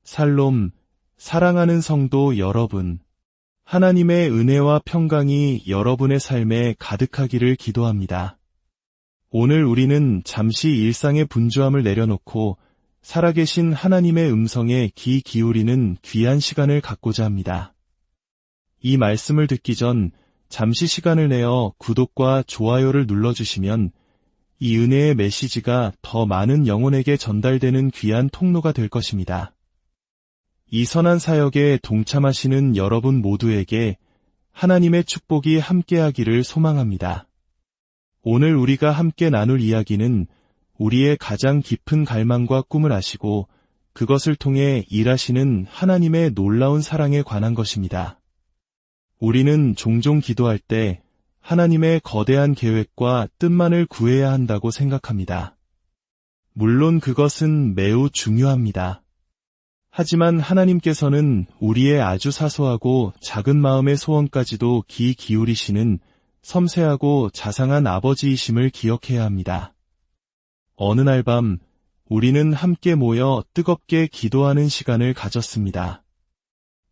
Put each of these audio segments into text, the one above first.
살롬, 사랑하는 성도 여러분, 하나님의 은혜와 평강이 여러분의 삶에 가득하기를 기도합니다. 오늘 우리는 잠시 일상의 분주함을 내려놓고 살아계신 하나님의 음성에 귀 기울이는 귀한 시간을 갖고자 합니다. 이 말씀을 듣기 전 잠시 시간을 내어 구독과 좋아요를 눌러주시면 이 은혜의 메시지가 더 많은 영혼에게 전달되는 귀한 통로가 될 것입니다. 이 선한 사역에 동참하시는 여러분 모두에게 하나님의 축복이 함께하기를 소망합니다. 오늘 우리가 함께 나눌 이야기는 우리의 가장 깊은 갈망과 꿈을 아시고 그것을 통해 일하시는 하나님의 놀라운 사랑에 관한 것입니다. 우리는 종종 기도할 때 하나님의 거대한 계획과 뜻만을 구해야 한다고 생각합니다. 물론 그것은 매우 중요합니다. 하지만 하나님께서는 우리의 아주 사소하고 작은 마음의 소원까지도 귀 기울이시는 섬세하고 자상한 아버지이심을 기억해야 합니다. 어느 날 밤 우리는 함께 모여 뜨겁게 기도하는 시간을 가졌습니다.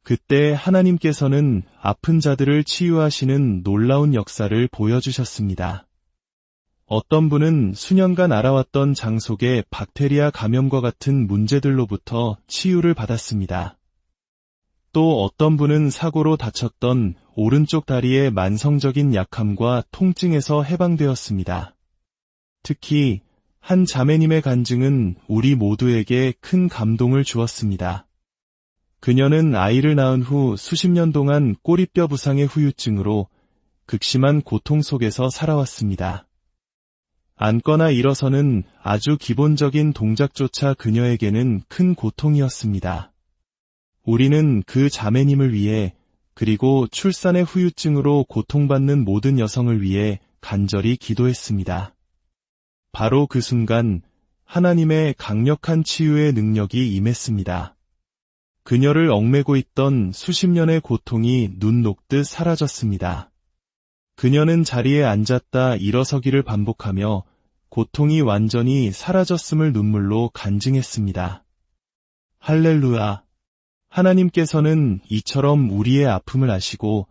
그때 하나님께서는 아픈 자들을 치유하시는 놀라운 역사를 보여주셨습니다. 어떤 분은 수년간 알아왔던 장 속의 박테리아 감염과 같은 문제들로부터 치유를 받았습니다. 또 어떤 분은 사고로 다쳤던 오른쪽 다리의 만성적인 약함과 통증에서 해방되었습니다. 특히 한 자매님의 간증은 우리 모두에게 큰 감동을 주었습니다. 그녀는 아이를 낳은 후 수십 년 동안 꼬리뼈 부상의 후유증으로 극심한 고통 속에서 살아왔습니다. 앉거나 일어서는 아주 기본적인 동작조차 그녀에게는 큰 고통이었습니다. 우리는 그 자매님을 위해 그리고 출산의 후유증으로 고통받는 모든 여성을 위해 간절히 기도했습니다. 바로 그 순간 하나님의 강력한 치유의 능력이 임했습니다. 그녀를 얽매고 있던 수십 년의 고통이 눈 녹듯 사라졌습니다. 그녀는 자리에 앉았다 일어서기를 반복하며 고통이 완전히 사라졌음을 눈물로 간증했습니다. 할렐루야! 하나님께서는 이처럼 우리의 아픔을 아시고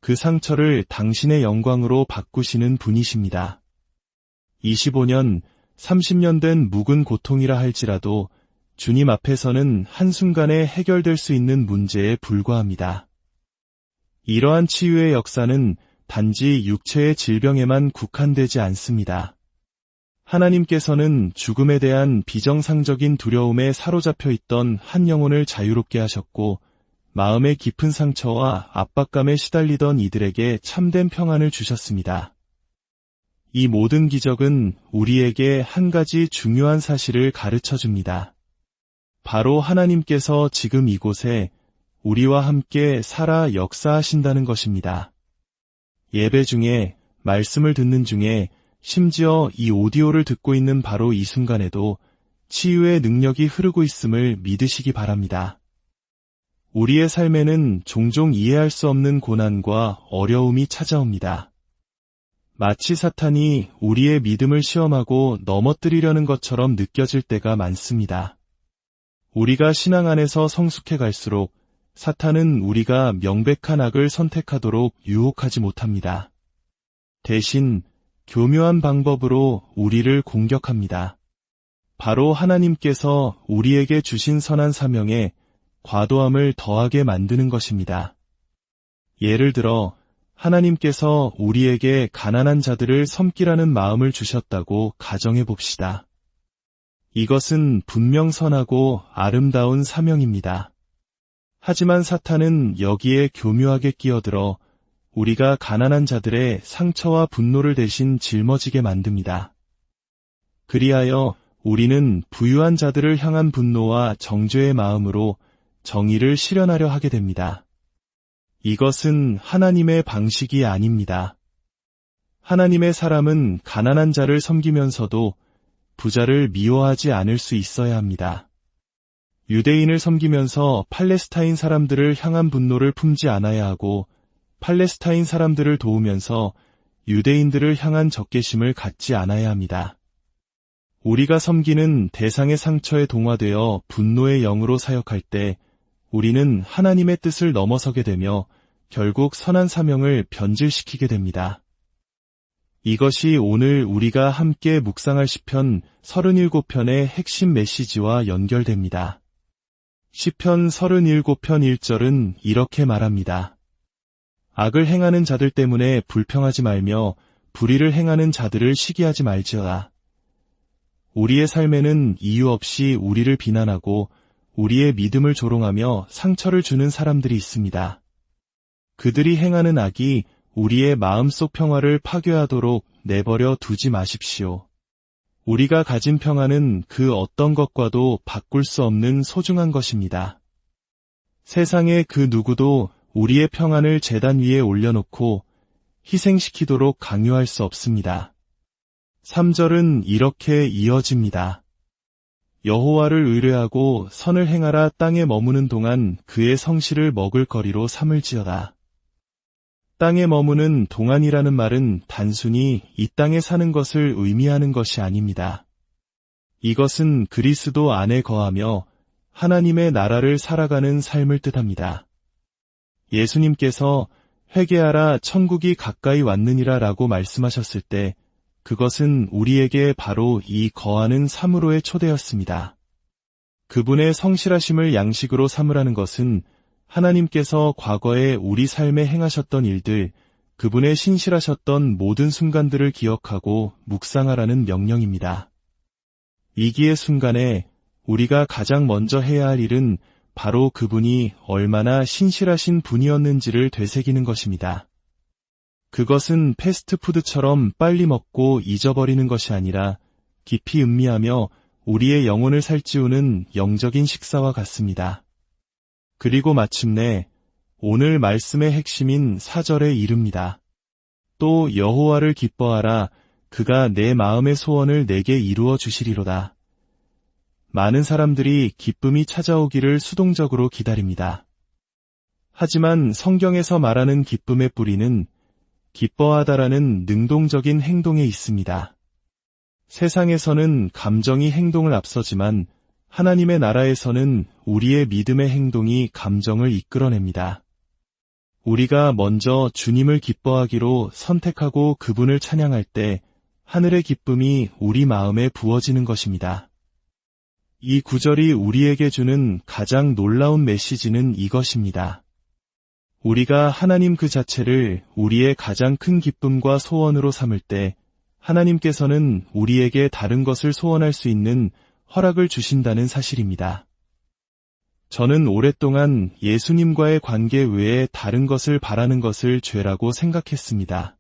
그 상처를 당신의 영광으로 바꾸시는 분이십니다. 25년, 30년 된 묵은 고통이라 할지라도 주님 앞에서는 한순간에 해결될 수 있는 문제에 불과합니다. 이러한 치유의 역사는 단지 육체의 질병에만 국한되지 않습니다. 하나님께서는 죽음에 대한 비정상적인 두려움에 사로잡혀 있던 한 영혼을 자유롭게 하셨고 마음의 깊은 상처와 압박감에 시달리던 이들에게 참된 평안을 주셨습니다. 이 모든 기적은 우리에게 한 가지 중요한 사실을 가르쳐줍니다. 바로 하나님께서 지금 이곳에 우리와 함께 살아 역사하신다는 것입니다. 예배 중에, 말씀을 듣는 중에, 심지어 이 오디오를 듣고 있는 바로 이 순간에도 치유의 능력이 흐르고 있음을 믿으시기 바랍니다. 우리의 삶에는 종종 이해할 수 없는 고난과 어려움이 찾아옵니다. 마치 사탄이 우리의 믿음을 시험하고 넘어뜨리려는 것처럼 느껴질 때가 많습니다. 우리가 신앙 안에서 성숙해 갈수록 사탄은 우리가 명백한 악을 선택하도록 유혹하지 못합니다. 대신 교묘한 방법으로 우리를 공격합니다. 바로 하나님께서 우리에게 주신 선한 사명에 과도함을 더하게 만드는 것입니다. 예를 들어 하나님께서 우리에게 가난한 자들을 섬기라는 마음을 주셨다고 가정해 봅시다. 이것은 분명 선하고 아름다운 사명입니다. 하지만 사탄은 여기에 교묘하게 끼어들어 우리가 가난한 자들의 상처와 분노를 대신 짊어지게 만듭니다. 그리하여 우리는 부유한 자들을 향한 분노와 정죄의 마음으로 정의를 실현하려 하게 됩니다. 이것은 하나님의 방식이 아닙니다. 하나님의 사람은 가난한 자를 섬기면서도 부자를 미워하지 않을 수 있어야 합니다. 유대인을 섬기면서 팔레스타인 사람들을 향한 분노를 품지 않아야 하고 팔레스타인 사람들을 도우면서 유대인들을 향한 적개심을 갖지 않아야 합니다. 우리가 섬기는 대상의 상처에 동화되어 분노의 영으로 사역할 때 우리는 하나님의 뜻을 넘어서게 되며 결국 선한 사명을 변질시키게 됩니다. 이것이 오늘 우리가 함께 묵상할 시편 37편의 핵심 메시지와 연결됩니다. 시편 37편 1절은 이렇게 말합니다. 악을 행하는 자들 때문에 불평하지 말며 불의를 행하는 자들을 시기하지 말지어다. 우리의 삶에는 이유 없이 우리를 비난하고 우리의 믿음을 조롱하며 상처를 주는 사람들이 있습니다. 그들이 행하는 악이 우리의 마음속 평화를 파괴하도록 내버려 두지 마십시오. 우리가 가진 평화는 그 어떤 것과도 바꿀 수 없는 소중한 것입니다. 세상의 그 누구도 우리의 평안을 제단 위에 올려놓고 희생시키도록 강요할 수 없습니다. 3절은 이렇게 이어집니다. 여호와를 의뢰하고 선을 행하라. 땅에 머무는 동안 그의 성실을 먹을 거리로 삼을지어다. 땅에 머무는 동안이라는 말은 단순히 이 땅에 사는 것을 의미하는 것이 아닙니다. 이것은 그리스도 안에 거하며 하나님의 나라를 살아가는 삶을 뜻합니다. 예수님께서 회개하라 천국이 가까이 왔느니라 라고 말씀하셨을 때 그것은 우리에게 바로 이 거하는 삶으로의 초대였습니다. 그분의 성실하심을 양식으로 삼으라는 것은 하나님께서 과거에 우리 삶에 행하셨던 일들, 그분의 신실하셨던 모든 순간들을 기억하고 묵상하라는 명령입니다. 위기의 순간에 우리가 가장 먼저 해야 할 일은 바로 그분이 얼마나 신실하신 분이었는지를 되새기는 것입니다. 그것은 패스트푸드처럼 빨리 먹고 잊어버리는 것이 아니라 깊이 음미하며 우리의 영혼을 살찌우는 영적인 식사와 같습니다. 그리고 마침내 오늘 말씀의 핵심인 4절에 이릅니다. 또 여호와를 기뻐하라. 그가 내 마음의 소원을 내게 이루어 주시리로다. 많은 사람들이 기쁨이 찾아오기를 수동적으로 기다립니다. 하지만 성경에서 말하는 기쁨의 뿌리는 기뻐하다라는 능동적인 행동에 있습니다. 세상에서는 감정이 행동을 앞서지만 하나님의 나라에서는 우리의 믿음의 행동이 감정을 이끌어냅니다. 우리가 먼저 주님을 기뻐하기로 선택하고 그분을 찬양할 때 하늘의 기쁨이 우리 마음에 부어지는 것입니다. 이 구절이 우리에게 주는 가장 놀라운 메시지는 이것입니다. 우리가 하나님 그 자체를 우리의 가장 큰 기쁨과 소원으로 삼을 때 하나님께서는 우리에게 다른 것을 소원할 수 있는 허락을 주신다는 사실입니다. 저는 오랫동안 예수님과의 관계 외에 다른 것을 바라는 것을 죄라고 생각했습니다.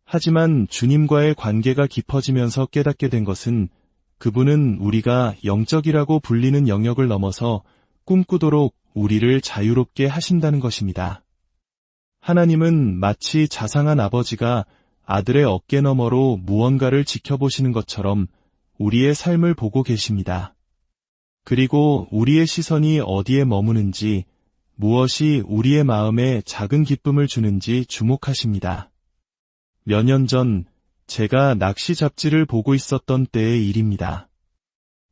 하지만 주님과의 관계가 깊어지면서 깨닫게 된 것은 그분은 우리가 영적이라고 불리는 영역을 넘어서 꿈꾸도록 우리를 자유롭게 하신다는 것입니다. 하나님은 마치 자상한 아버지가 아들의 어깨 너머로 무언가를 지켜보시는 것처럼 우리의 삶을 보고 계십니다. 그리고 우리의 시선이 어디에 머무는지, 무엇이 우리의 마음에 작은 기쁨을 주는지 주목하십니다. 몇 년 전 제가 낚시 잡지를 보고 있었던 때의 일입니다.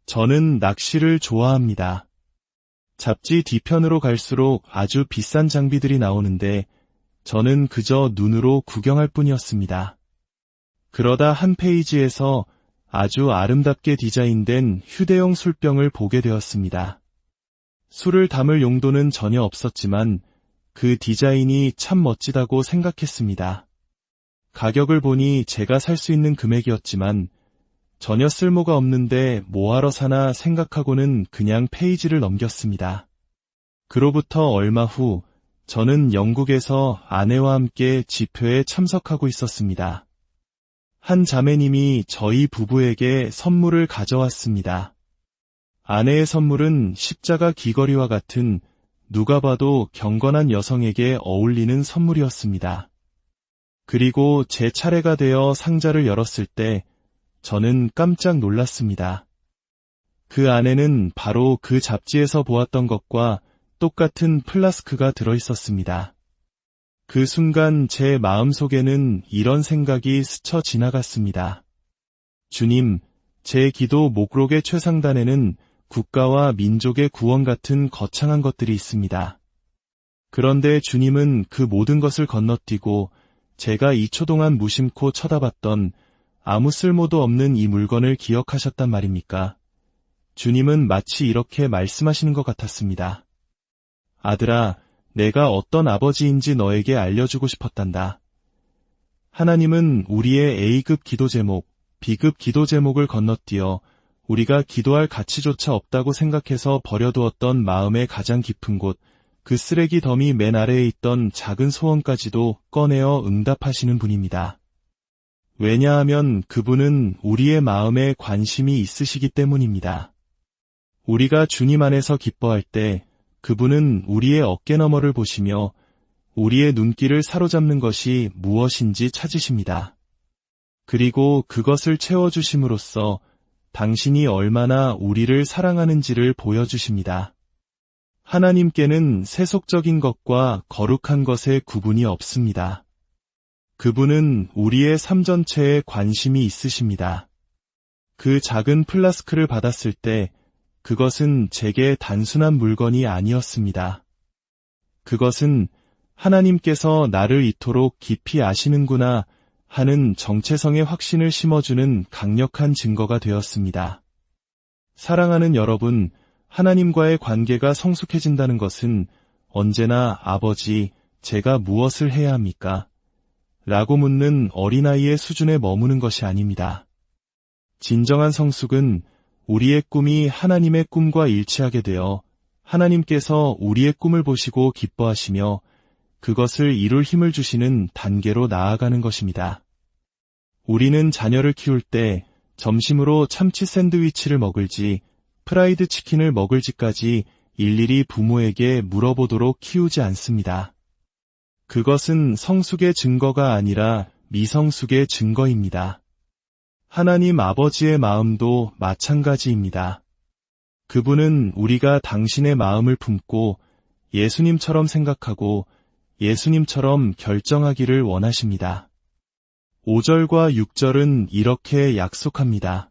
저는 낚시를 좋아합니다. 잡지 뒤편으로 갈수록 아주 비싼 장비들이 나오는데 저는 그저 눈으로 구경할 뿐이었습니다. 그러다 한 페이지에서 아주 아름답게 디자인된 휴대용 술병을 보게 되었습니다. 술을 담을 용도는 전혀 없었지만 그 디자인이 참 멋지다고 생각했습니다. 가격을 보니 제가 살 수 있는 금액이었지만 전혀 쓸모가 없는데 뭐하러 사나 생각하고는 그냥 페이지를 넘겼습니다. 그로부터 얼마 후 저는 영국에서 아내와 함께 집회에 참석하고 있었습니다. 한 자매님이 저희 부부에게 선물을 가져왔습니다. 아내의 선물은 십자가 귀걸이와 같은 누가 봐도 경건한 여성에게 어울리는 선물이었습니다. 그리고 제 차례가 되어 상자를 열었을 때 저는 깜짝 놀랐습니다. 그 안에는 바로 그 잡지에서 보았던 것과 똑같은 플라스크가 들어있었습니다. 그 순간 제 마음속에는 이런 생각이 스쳐 지나갔습니다. 주님, 제 기도 목록의 최상단에는 국가와 민족의 구원 같은 거창한 것들이 있습니다. 그런데 주님은 그 모든 것을 건너뛰고 제가 2초 동안 무심코 쳐다봤던 아무 쓸모도 없는 이 물건을 기억하셨단 말입니까? 주님은 마치 이렇게 말씀하시는 것 같았습니다. 아들아, 내가 어떤 아버지인지 너에게 알려주고 싶었단다. 하나님은 우리의 A급 기도 제목, B급 기도 제목을 건너뛰어 우리가 기도할 가치조차 없다고 생각해서 버려두었던 마음의 가장 깊은 곳, 그 쓰레기 더미 맨 아래에 있던 작은 소원까지도 꺼내어 응답하시는 분입니다. 왜냐하면 그분은 우리의 마음에 관심이 있으시기 때문입니다. 우리가 주님 안에서 기뻐할 때 그분은 우리의 어깨너머를 보시며 우리의 눈길을 사로잡는 것이 무엇인지 찾으십니다. 그리고 그것을 채워주심으로써 당신이 얼마나 우리를 사랑하는지를 보여주십니다. 하나님께는 세속적인 것과 거룩한 것의 구분이 없습니다. 그분은 우리의 삶 전체에 관심이 있으십니다. 그 작은 플라스크를 받았을 때 그것은 제게 단순한 물건이 아니었습니다. 그것은 하나님께서 나를 이토록 깊이 아시는구나 하는 정체성의 확신을 심어주는 강력한 증거가 되었습니다. 사랑하는 여러분, 하나님과의 관계가 성숙해진다는 것은 언제나 아버지, 제가 무엇을 해야 합니까? 라고 묻는 어린아이의 수준에 머무는 것이 아닙니다. 진정한 성숙은 우리의 꿈이 하나님의 꿈과 일치하게 되어 하나님께서 우리의 꿈을 보시고 기뻐하시며 그것을 이룰 힘을 주시는 단계로 나아가는 것입니다. 우리는 자녀를 키울 때 점심으로 참치 샌드위치를 먹을지 프라이드 치킨을 먹을지까지 일일이 부모에게 물어보도록 키우지 않습니다. 그것은 성숙의 증거가 아니라 미성숙의 증거입니다. 하나님 아버지의 마음도 마찬가지입니다. 그분은 우리가 당신의 마음을 품고 예수님처럼 생각하고 예수님처럼 결정하기를 원하십니다. 5절과 6절은 이렇게 약속합니다.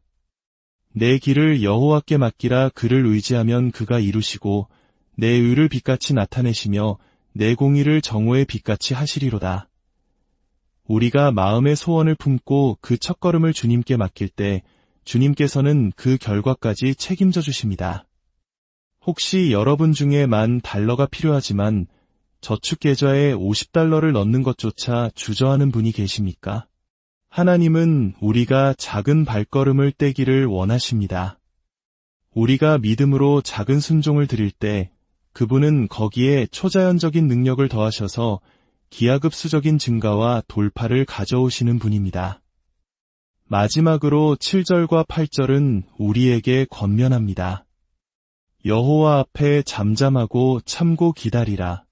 내 길을 여호와께 맡기라. 그를 의지하면 그가 이루시고 내 의를 빛같이 나타내시며 내 공의를 정오의 빛같이 하시리로다. 우리가 마음의 소원을 품고 그 첫걸음을 주님께 맡길 때 주님께서는 그 결과까지 책임져 주십니다. 혹시 여러분 중에 $10,000가 필요하지만 저축계좌에 $50를 넣는 것조차 주저하는 분이 계십니까? 하나님은 우리가 작은 발걸음을 떼기를 원하십니다. 우리가 믿음으로 작은 순종을 드릴 때 그분은 거기에 초자연적인 능력을 더하셔서 기하급수적인 증가와 돌파를 가져오시는 분입니다. 마지막으로 7절과 8절은 우리에게 권면합니다. 여호와 앞에 잠잠하고 참고 기다리라.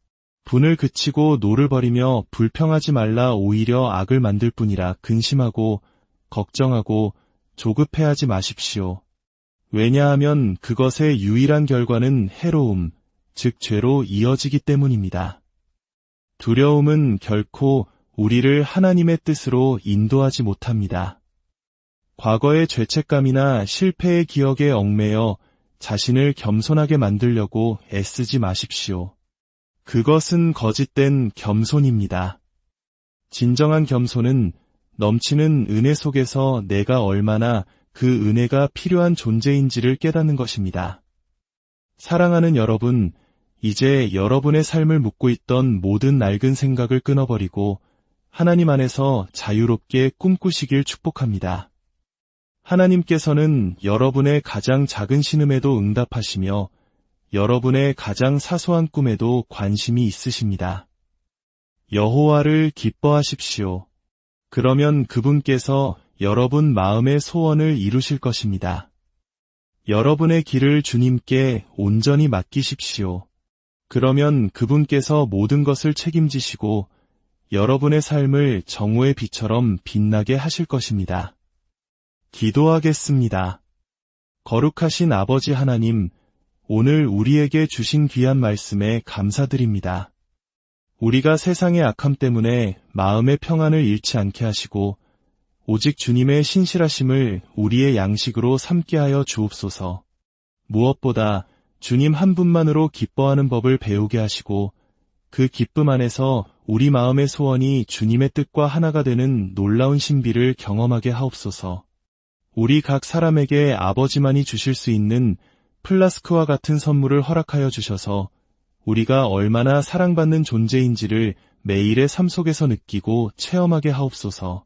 분을 그치고 노를 버리며 불평하지 말라. 오히려 악을 만들 뿐이라. 근심하고 걱정하고 조급해하지 마십시오. 왜냐하면 그것의 유일한 결과는 해로움, 즉 죄로 이어지기 때문입니다. 두려움은 결코 우리를 하나님의 뜻으로 인도하지 못합니다. 과거의 죄책감이나 실패의 기억에 얽매여 자신을 겸손하게 만들려고 애쓰지 마십시오. 그것은 거짓된 겸손입니다. 진정한 겸손은 넘치는 은혜 속에서 내가 얼마나 그 은혜가 필요한 존재인지를 깨닫는 것입니다. 사랑하는 여러분, 이제 여러분의 삶을 묶고 있던 모든 낡은 생각을 끊어버리고 하나님 안에서 자유롭게 꿈꾸시길 축복합니다. 하나님께서는 여러분의 가장 작은 신음에도 응답하시며 여러분의 가장 사소한 꿈에도 관심이 있으십니다. 여호와를 기뻐하십시오. 그러면 그분께서 여러분 마음의 소원을 이루실 것입니다. 여러분의 길을 주님께 온전히 맡기십시오. 그러면 그분께서 모든 것을 책임지시고 여러분의 삶을 정오의 빛처럼 빛나게 하실 것입니다. 기도하겠습니다. 거룩하신 아버지 하나님, 오늘 우리에게 주신 귀한 말씀에 감사드립니다. 우리가 세상의 악함 때문에 마음의 평안을 잃지 않게 하시고 오직 주님의 신실하심을 우리의 양식으로 삼게 하여 주옵소서. 무엇보다 주님 한 분만으로 기뻐하는 법을 배우게 하시고 그 기쁨 안에서 우리 마음의 소원이 주님의 뜻과 하나가 되는 놀라운 신비를 경험하게 하옵소서. 우리 각 사람에게 아버지만이 주실 수 있는 플라스크와 같은 선물을 허락하여 주셔서 우리가 얼마나 사랑받는 존재인지를 매일의 삶 속에서 느끼고 체험하게 하옵소서.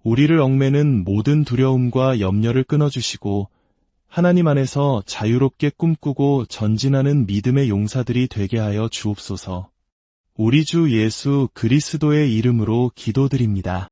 우리를 얽매는 모든 두려움과 염려를 끊어주시고 하나님 안에서 자유롭게 꿈꾸고 전진하는 믿음의 용사들이 되게 하여 주옵소서. 우리 주 예수 그리스도의 이름으로 기도드립니다.